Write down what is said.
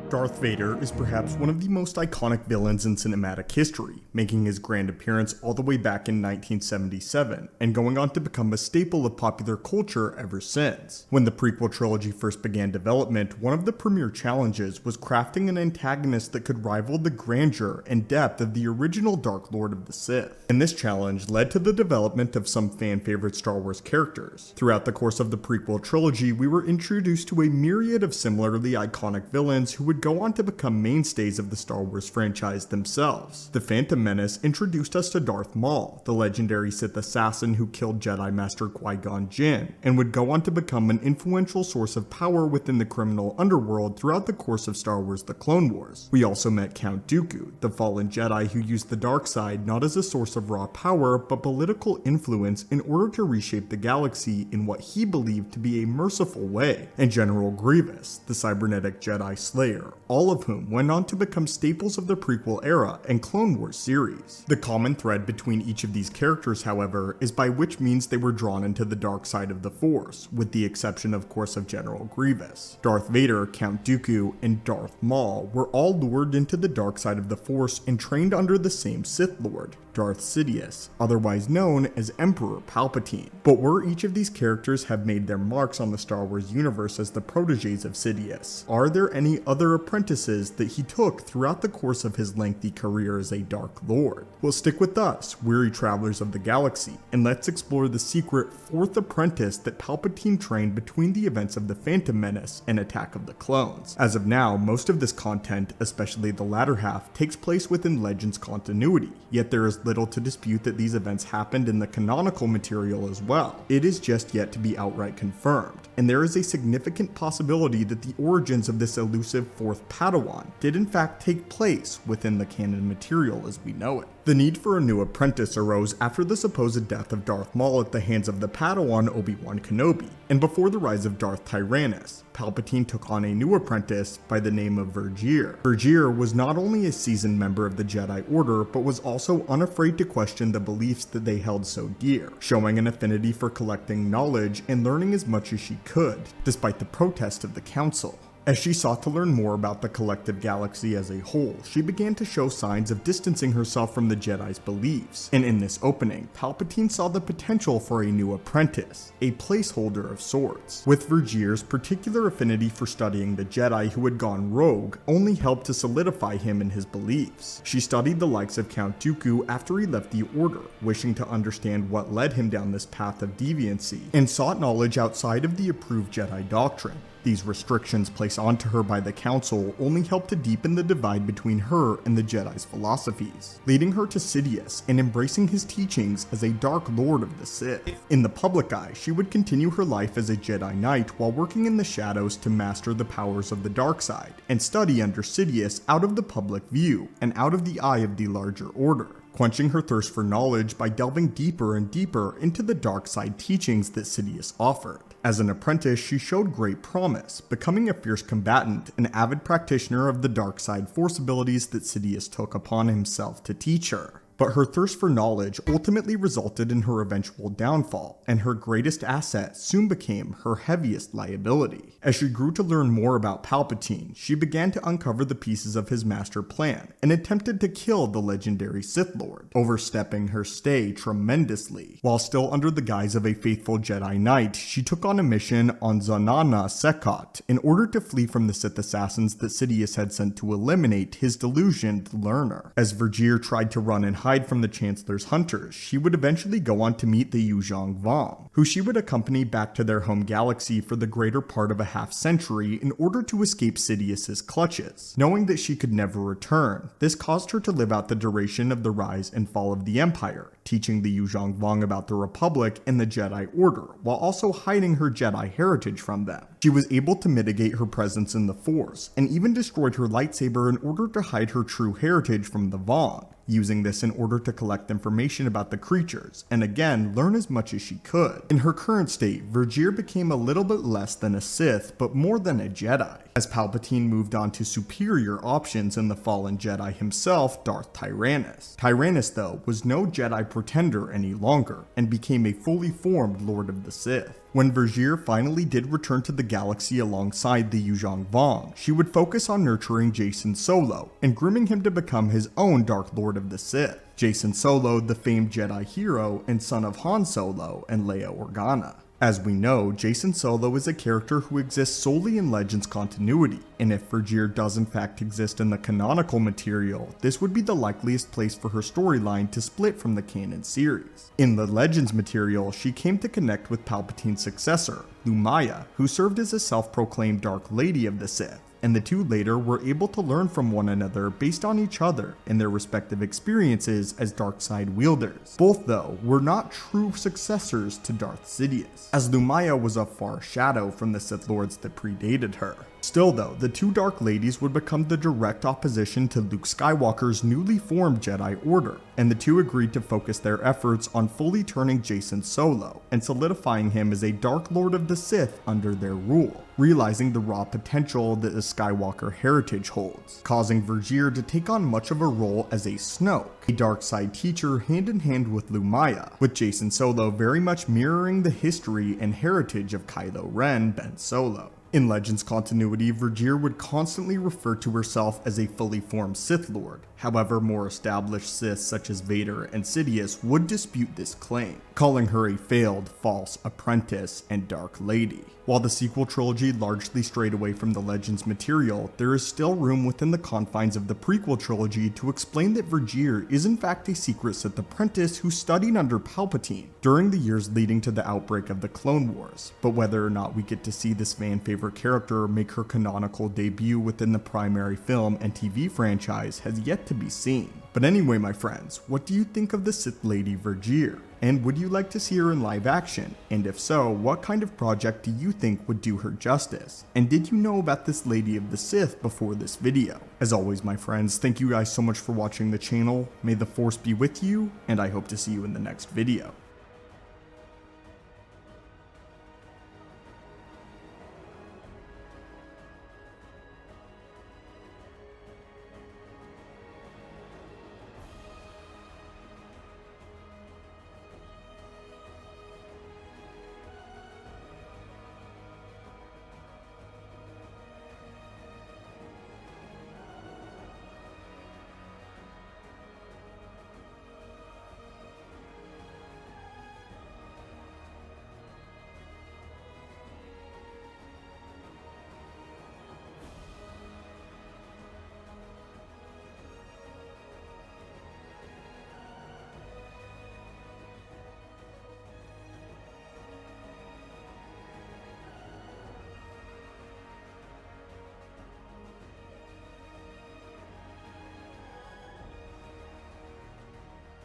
Darth Vader is perhaps one of the most iconic villains in cinematic history, making his grand appearance all the way back in 1977, and going on to become a staple of popular culture ever since. When the prequel trilogy first began development, one of the premier challenges was crafting an antagonist that could rival the grandeur and depth of the original Dark Lord of the Sith. And this challenge led to the development of some fan-favorite Star Wars characters. Throughout the course of the prequel trilogy, we were introduced to a myriad of similarly iconic villains who would go on to become mainstays of the Star Wars franchise themselves. The Phantom Menace introduced us to Darth Maul, the legendary Sith assassin who killed Jedi Master Qui-Gon Jinn, and would go on to become an influential source of power within the criminal underworld throughout the course of Star Wars The Clone Wars. We also met Count Dooku, the fallen Jedi who used the dark side not as a source of raw power, but political influence in order to reshape the galaxy in what he believed to be a merciful way, and General Grievous, the cybernetic Jedi Slayer, all of whom went on to become staples of the prequel era and Clone Wars series. The common thread between each of these characters, however, is by which means they were drawn into the dark side of the Force, with the exception of course of General Grievous. Darth Vader, Count Dooku, and Darth Maul were all lured into the dark side of the Force and trained under the same Sith Lord, Darth Sidious, otherwise known as Emperor Palpatine. But where each of these characters have made their marks on the Star Wars universe as the proteges of Sidious, are there any other apprentices that he took throughout the course of his lengthy career as a Dark Lord? Well, stick with us, weary travelers of the galaxy, and let's explore the secret fourth apprentice that Palpatine trained between the events of the Phantom Menace and Attack of the Clones. As of now, most of this content, especially the latter half, takes place within Legends continuity, yet there is little to dispute that these events happened in the canonical material as well. It is just yet to be outright confirmed, and there is a significant possibility that the origins of this elusive fourth Padawan did in fact take place within the canon material as we know it. The need for a new apprentice arose after the supposed death of Darth Maul at the hands of the Padawan Obi-Wan Kenobi, and before the rise of Darth Tyrannus, Palpatine took on a new apprentice by the name of Vergere. Vergere was not only a seasoned member of the Jedi Order, but was also unafraid to question the beliefs that they held so dear, showing an affinity for collecting knowledge and learning as much as she could, despite the protest of the Council. As she sought to learn more about the collective galaxy as a whole, she began to show signs of distancing herself from the Jedi's beliefs, and in this opening, Palpatine saw the potential for a new apprentice, a placeholder of sorts. With Vergere's particular affinity for studying the Jedi who had gone rogue only helped to solidify him in his beliefs. She studied the likes of Count Dooku after he left the Order, wishing to understand what led him down this path of deviancy, and sought knowledge outside of the approved Jedi doctrine. These restrictions placed onto her by the Council only helped to deepen the divide between her and the Jedi's philosophies, leading her to Sidious and embracing his teachings as a Dark Lord of the Sith. In the public eye, she would continue her life as a Jedi Knight while working in the shadows to master the powers of the dark side, and study under Sidious out of the public view and out of the eye of the larger order, quenching her thirst for knowledge by delving deeper and deeper into the dark side teachings that Sidious offered. As an apprentice, she showed great promise, becoming a fierce combatant, an avid practitioner of the dark side force abilities that Sidious took upon himself to teach her. But her thirst for knowledge ultimately resulted in her eventual downfall, and her greatest asset soon became her heaviest liability. As she grew to learn more about Palpatine, she began to uncover the pieces of his master plan, and attempted to kill the legendary Sith Lord, overstepping her stay tremendously. While still under the guise of a faithful Jedi Knight, she took on a mission on Zanana Sekot in order to flee from the Sith assassins that Sidious had sent to eliminate his delusioned learner. As Vergere tried to run and hide from the Chancellor's hunters, she would eventually go on to meet the Yuzhong Vong, who she would accompany back to their home galaxy for the greater part of a half-century in order to escape Sidious's clutches. Knowing that she could never return, this caused her to live out the duration of the rise and fall of the Empire, teaching the Yuzhong Vong about the Republic and the Jedi Order, while also hiding her Jedi heritage from them. She was able to mitigate her presence in the Force, and even destroyed her lightsaber in order to hide her true heritage from the Vong, using this in order to collect information about the creatures, and again, learn as much as she could. In her current state, Vergere became a little bit less than a Sith, but more than a Jedi, as Palpatine moved on to superior options in the fallen Jedi himself, Darth Tyrannus. Tyrannus, though, was no Jedi pretender any longer, and became a fully formed Lord of the Sith. When Vergere finally did return to the galaxy alongside the Yuzhong Vong, she would focus on nurturing Jacen Solo and grooming him to become his own Dark Lord of the Sith. Jacen Solo, the famed Jedi hero and son of Han Solo and Leia Organa. As we know, Jacen Solo is a character who exists solely in Legends continuity, and if Vergere does in fact exist in the canonical material, this would be the likeliest place for her storyline to split from the canon series. In the Legends material, she came to connect with Palpatine's successor, Lumaya, who served as a self-proclaimed Dark Lady of the Sith, and the two later were able to learn from one another based on each other and their respective experiences as Darkside wielders. Both, though, were not true successors to Darth Sidious, as Lumaya was a far shadow from the Sith Lords that predated her. Still though, the two Dark Ladies would become the direct opposition to Luke Skywalker's newly formed Jedi Order, and the two agreed to focus their efforts on fully turning Jacen Solo and solidifying him as a Dark Lord of the Sith under their rule, realizing the raw potential that the Skywalker heritage holds, causing Vergere to take on much of a role as a Snoke, a dark side teacher hand in hand with Lumaya, with Jacen Solo very much mirroring the history and heritage of Kylo Ren, Ben Solo. In Legends continuity, Vergere would constantly refer to herself as a fully formed Sith Lord. However, more established Siths such as Vader and Sidious would dispute this claim, calling her a failed, false apprentice and Dark Lady. While the sequel trilogy largely strayed away from the Legends material, there is still room within the confines of the prequel trilogy to explain that Vergere is in fact a secret Sith apprentice who studied under Palpatine during the years leading to the outbreak of the Clone Wars, but whether or not we get to see this fan favorite character make her canonical debut within the primary film and TV franchise has yet to be seen. But anyway, my friends, what do you think of the Sith Lady Vergere? And would you like to see her in live action? And if so, what kind of project do you think would do her justice? And did you know about this Lady of the Sith before this video? As always, my friends, thank you guys so much for watching the channel. May the Force be with you, and I hope to see you in the next video.